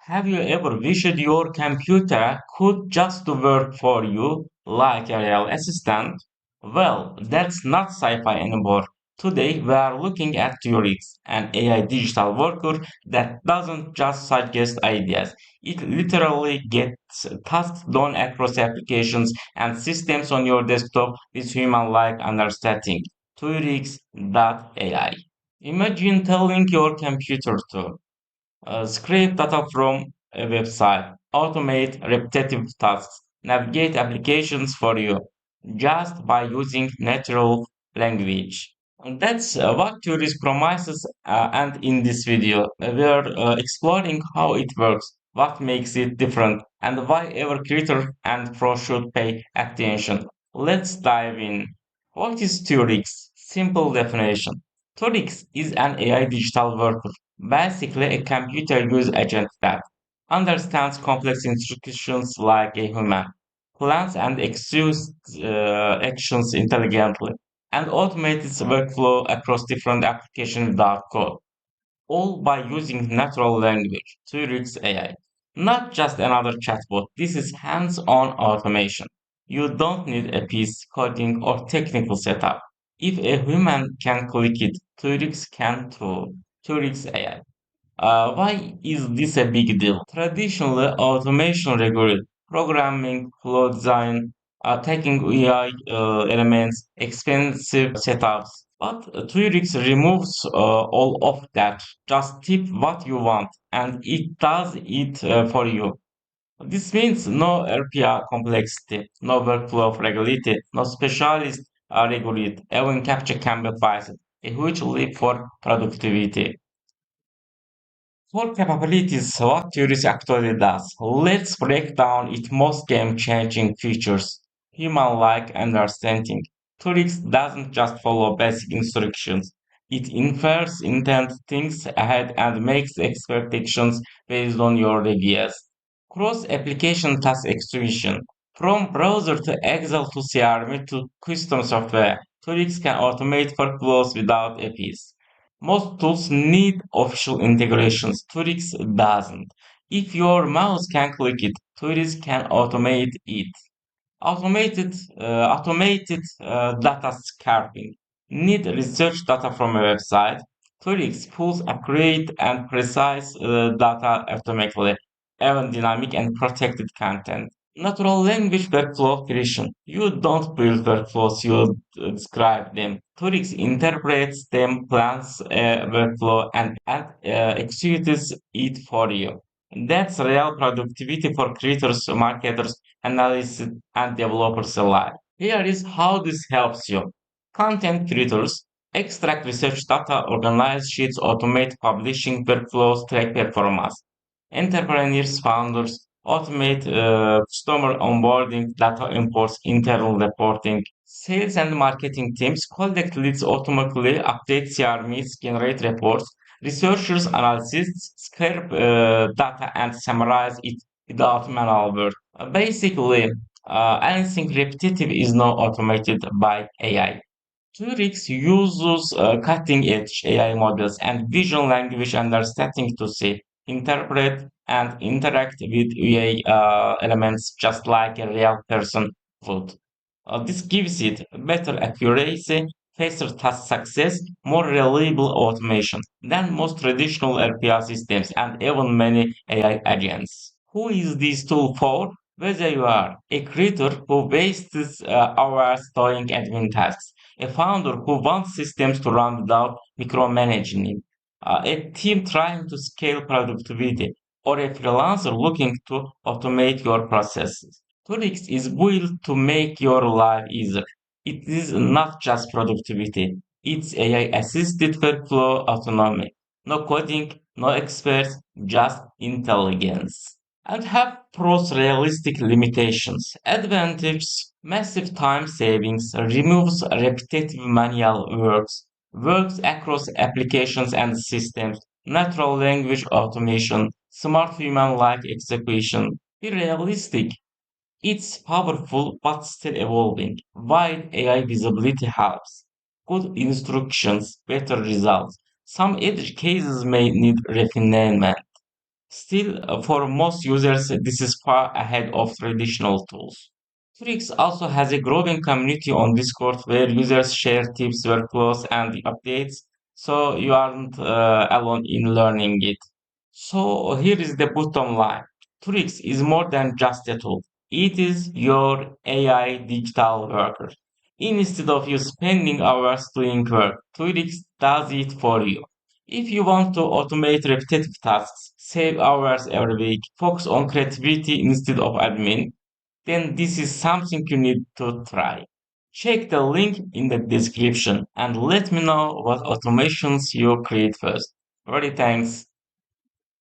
Have you ever wished your computer could just work for you like a real assistant? Well, that's not sci-fi anymore. Today we are looking at Theorix, an AI digital worker that doesn't just suggest ideas. It literally gets tasks done across applications and systems on your desktop with human-like understanding. Theorix.ai. Imagine telling your computer to scrape data from a website, automate repetitive tasks, navigate applications for you just by using natural language. And that's what Theories promises, and in this video, we are exploring how it works, what makes it different, and why every creator and pro should pay attention. Let's dive in. What is Theorix? Simple definition. Theorix is an AI digital worker, basically a computer use agent that understands complex instructions like a human, plans and executes actions intelligently, and automates its workflow across different applications without code, all by using natural language to reach AI. Not just another chatbot, this is hands-on automation. You don't need a piece, coding, or technical setup. If a human can click it, Turix can too. Turix AI. Why is this a big deal? Traditionally, automation required programming, flow design, taking AI elements, expensive setups. But Twirix removes all of that. Just tip what you want, and it does it for you. This means no RPA complexity, no workflow fragility, no specialist regulate. Even capture can be fast. A huge leap for productivity. For capabilities, what Theories actually does. Let's break down its most game-changing features. Human-like understanding. Theories doesn't just follow basic instructions. It infers intent, thinks ahead, and makes expectations based on your ideas. Cross-application task execution. From browser to Excel to CRM to custom software, Theories can automate workflows without APIs. Most tools need official integrations. Turix doesn't. If your mouse can click it, Turix can automate it. Automated data scraping. Need research data from a website. Turix pulls accurate and precise data automatically, even dynamic and protected content. Natural language workflow creation. You don't build workflows, you describe them. Turix interprets them, plans a workflow, and executes it for you. That's real productivity for creators, marketers, analysts, and developers alike. Here is how this helps you. Content creators extract research data, organize sheets, automate publishing workflows, track performance. Entrepreneurs, founders, automate customer onboarding, data imports, internal reporting. Sales and marketing teams collect leads automatically, update CRMs, generate reports. Researchers, analysts scrape data and summarize it without manual work. Basically, anything repetitive is now automated by AI. Turix uses cutting-edge AI models and vision language understanding to see, interpret, and interact with AI elements just like a real person would. This gives it better accuracy, faster task success, more reliable automation than most traditional RPA systems and even many AI agents. Who is this tool for? Whether you are a creator who wastes hours doing admin tasks, a founder who wants systems to run without micromanaging, a team trying to scale productivity, or a freelancer looking to automate your processes. Tolix is built to make your life easier. It is not just productivity, it's AI assisted workflow autonomy. No coding, no experts, just intelligence. And have pros realistic limitations. Advantage massive time savings, removes repetitive manual works across applications and systems, natural language automation, smart human like execution. Be realistic, it's powerful but still evolving. Wide AI visibility helps. Good instructions, better results. Some edge cases may need refinement. Still, for most users, this is far ahead of traditional tools. Trix also has a growing community on Discord where users share tips, workflows, and updates, so you aren't alone in learning it. So here is the bottom line. Trix is more than just a tool. It is your AI digital worker. Instead of you spending hours doing work, Trix does it for you. If you want to automate repetitive tasks, save hours every week, focus on creativity instead of admin, then this is something you need to try. Check the link in the description and let me know what automations you create first. Very thanks.